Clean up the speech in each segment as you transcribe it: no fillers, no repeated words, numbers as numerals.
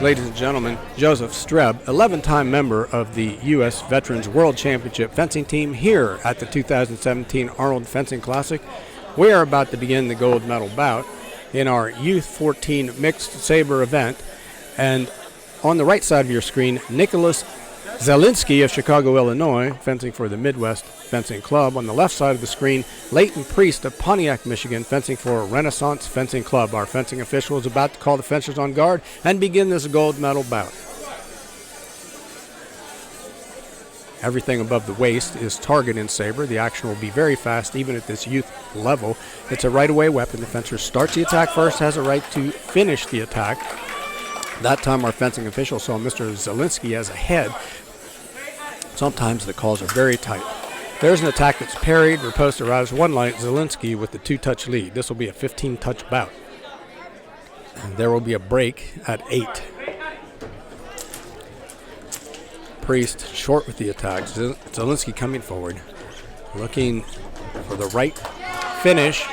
Ladies and gentlemen, Joseph Streb, 11-time member of the U.S. Veterans World Championship fencing team here at the 2017 Arnold Fencing Classic. We are about to begin the gold medal bout in our Y14 mixed saber event. And on the right side of your screen, Nicholaus Zielinski of Chicago, Illinois, fencing for the Midwest Fencing Club. On the left side of the screen, Leighton Priest of Pontiac, Michigan, fencing for Renaissance Fencing Club. Our fencing official is about to call the fencers on guard and begin this gold medal bout. Everything above the waist is target in saber. The action will be very fast, even at this youth level. It's a right-away weapon. The fencer starts the attack first, has a right to finish the attack. That time, our fencing official saw Mr. Zielinski as ahead. Sometimes the calls are very tight. There's an attack that's parried. Riposte arrives one light. Zielinski with the 2-touch lead. This will be a 15-touch bout. And there will be a break at 8. Priest short with the attack. Zielinski coming forward, looking for the right finish.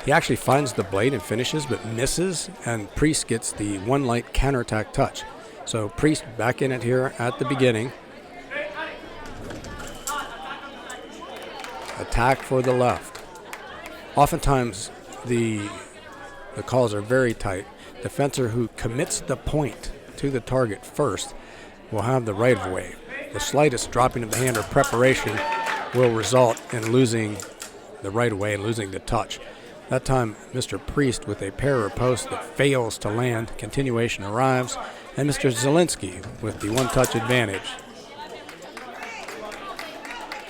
He actually finds the blade and finishes, but misses, and Priest gets the one light counterattack touch. So Priest back in it here at the beginning. Attack for the left. Oftentimes the calls are very tight. The fencer who commits the point to the target first will have the right of way. The slightest dropping of the hand or preparation will result in losing the right of way and losing the touch. That time, Mr. Priest with a pair riposte that fails to land. Continuation arrives, and Mr. Zielinski with the one-touch advantage.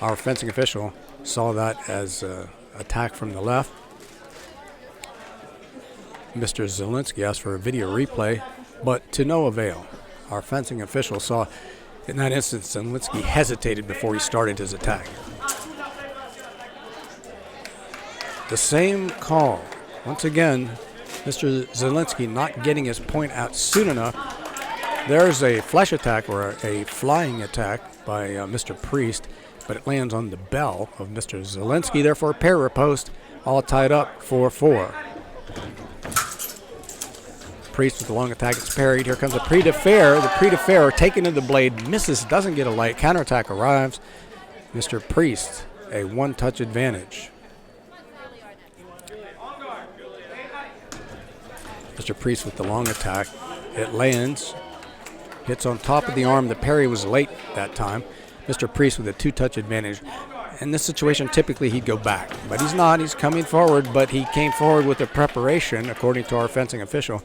Our fencing official saw that as an attack from the left. Mr. Zielinski asked for a video replay, but to no avail. Our fencing official saw in that instance Zielinski hesitated before he started his attack. The same call. Once again, Mr. Zielinski not getting his point out soon enough. There's a flesh attack or a flying attack by Mr. Priest, but it lands on the bell of Mr. Zielinski. Therefore, pair riposte, all tied up 4-4. Priest with the long attack is parried. Here comes a pris de fer. The pris de fer taken to the blade, misses, doesn't get a light. Counterattack arrives. Mr. Priest, a one-touch advantage. Mr. Priest with the long attack. It lands, hits on top of the arm. The parry was late that time. Mr. Priest with a 2-touch advantage. In this situation, typically he'd go back, but he's not. He's coming forward, but he came forward with a preparation, according to our fencing official,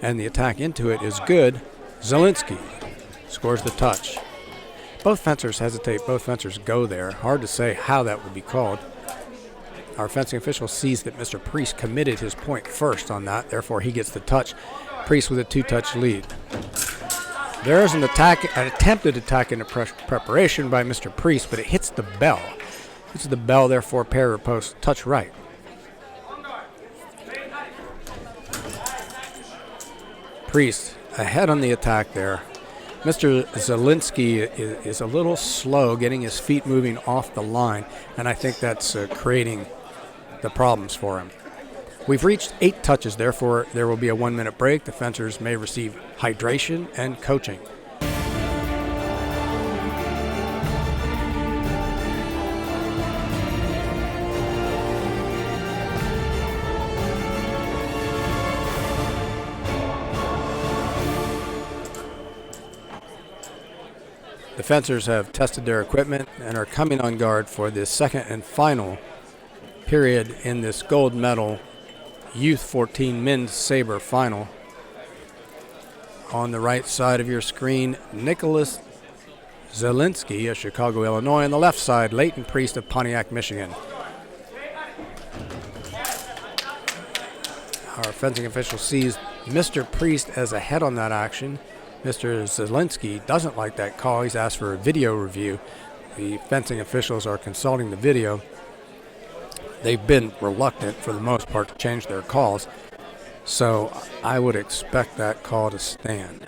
and the attack into it is good. Zielinski scores the touch. Both fencers hesitate. Both fencers go there. Hard to say how that would be called. Our fencing official sees that Mr. Priest committed his point first on that. Therefore, he gets the touch. Priest with a 2-touch lead. There's an attack, an attempted attack into preparation by Mr. Priest, but it hits the bell. This is the bell, therefore, pair riposte, touch right. Priest ahead on the attack there. Mr. Zielinski is a little slow getting his feet moving off the line, and I think that's creating the problems for him. We've reached 8 touches, therefore there will be a 1-minute break. The fencers may receive hydration and coaching. The fencers have tested their equipment and are coming on guard for the second and final period in this gold medal Y14 men's saber final. On the right side of your screen, Nicholaus Zielinski of Chicago, Illinois. On the left side, Leighton Priest of Pontiac, Michigan. Our fencing official sees Mr. Priest as ahead on that action. Mr. Zielinski doesn't like that call. He's asked for a video review. The fencing officials are consulting the video. They've been reluctant, for the most part, to change their calls. So I would expect that call to stand.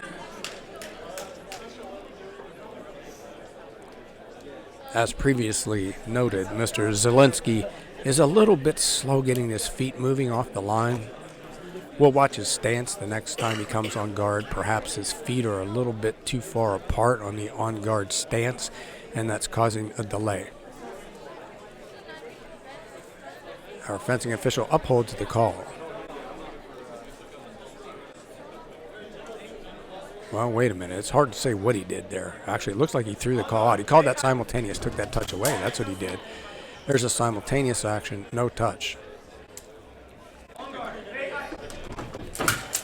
As previously noted, Mr. Zielinski is a little bit slow getting his feet moving off the line. We'll watch his stance the next time he comes on guard. Perhaps his feet are a little bit too far apart on the on-guard stance, and that's causing a delay. Our fencing official upholds the call. Well, wait a minute. It's hard to say what he did there. Actually, it looks like he threw the call out. He called that simultaneous, took that touch away. That's what he did. There's a simultaneous action, no touch.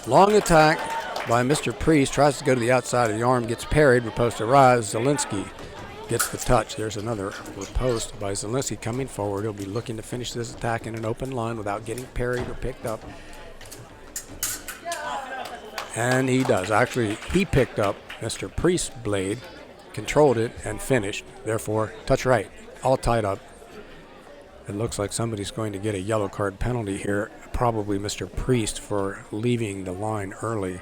Long attack by Mr. Priest, tries to go to the outside of the arm, gets parried, riposte arrives. Zielinski gets the touch. There's another riposte by Zielinski coming forward. He'll be looking to finish this attack in an open line without getting parried or picked up. And he does. Actually, he picked up Mr. Priest's blade, controlled it, and finished. Therefore, touch right, all tied up. It looks like somebody's going to get a yellow card penalty here, probably Mr. Priest for leaving the line early.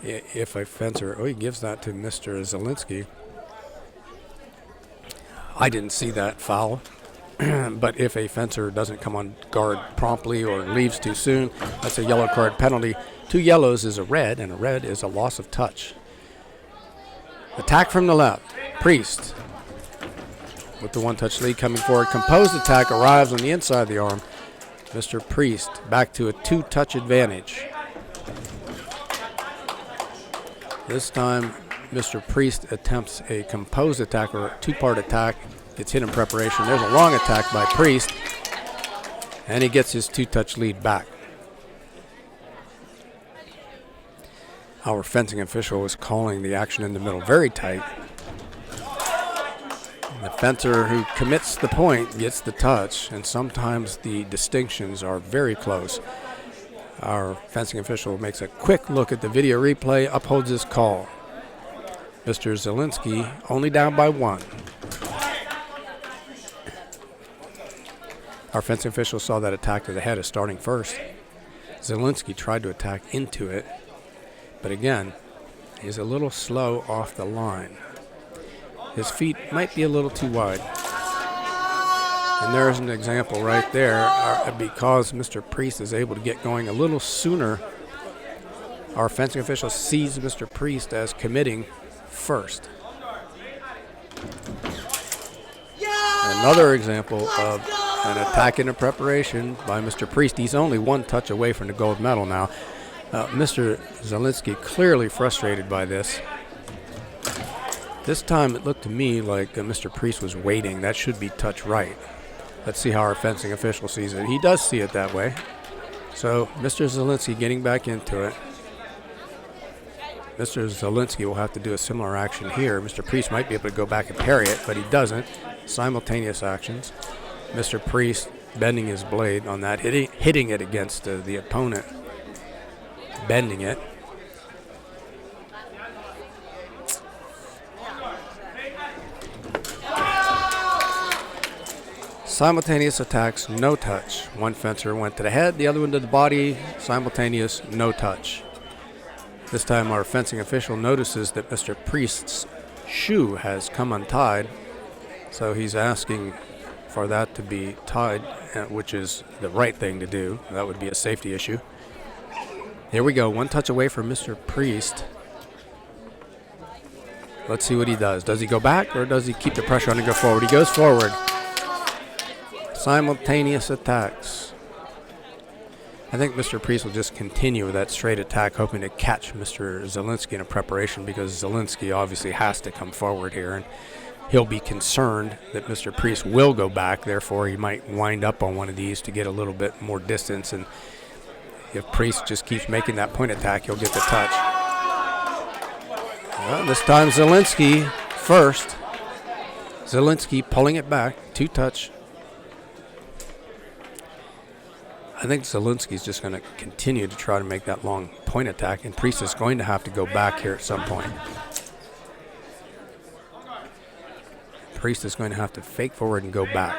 If a fencer, he gives that to Mr. Zielinski. I didn't see that foul, but if a fencer doesn't come on guard promptly or leaves too soon, that's a yellow card penalty. 2 yellows is a red, and a red is a loss of touch. Attack from the left. Priest with the 1-touch lead coming forward. Composed attack arrives on the inside of the arm. Mr. Priest back to a 2-touch advantage. This time, Mr. Priest attempts a composed attack or a 2-part attack. Gets hit in preparation. There's a long attack by Priest, and he gets his 2-touch lead back. Our fencing official was calling the action in the middle very tight. The fencer who commits the point gets the touch, and sometimes the distinctions are very close. Our fencing official makes a quick look at the video replay, upholds his call. Mr. Zielinski only down by 1. Our fencing official saw that attack to the head as starting first. Zielinski tried to attack into it, but again, he's a little slow off the line. His feet might be a little too wide. And there's an example right there. Because Mr. Priest is able to get going a little sooner, our fencing official sees Mr. Priest as committing first. Another example of an attack into preparation by Mr. Priest. He's only 1 touch away from the gold medal now. Mr. Zielinski clearly frustrated by this. This time it looked to me like Mr. Priest was waiting. That should be touch right. Let's see how our fencing official sees it. He does see it that way. So Mr. Zielinski getting back into it. Mr. Zielinski will have to do a similar action here. Mr. Priest might be able to go back and parry it, but he doesn't. Simultaneous actions. Mr. Priest bending his blade on that, hitting it against the opponent, bending it. Simultaneous attacks, no touch. One fencer went to the head, the other one to the body. Simultaneous, no touch. This time our fencing official notices that Mr. Priest's shoe has come untied, so he's asking for that to be tied, which is the right thing to do. That would be a safety issue. Here we go, 1 touch away from Mr. Priest. Let's see what he does. Does he go back or does he keep the pressure on and go forward? He goes forward. Simultaneous attacks. I think Mr. Priest will just continue with that straight attack, hoping to catch Mr. Zielinski in a preparation, because Zielinski obviously has to come forward here, and he'll be concerned that Mr. Priest will go back. Therefore, he might wind up on one of these to get a little bit more distance, and if Priest just keeps making that point attack, he'll get the touch. Well, this time Zielinski first. Zielinski pulling it back, 2-touch. I think Zielinski's just going to continue to try to make that long point attack, and Priest is going to have to go back here at some point. Priest is going to have to fake forward and go back.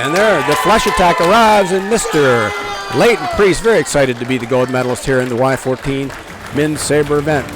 And there, the flash attack arrives, and Mr. Leighton Priest, very excited to be the gold medalist here in the Y14 men's Saber event.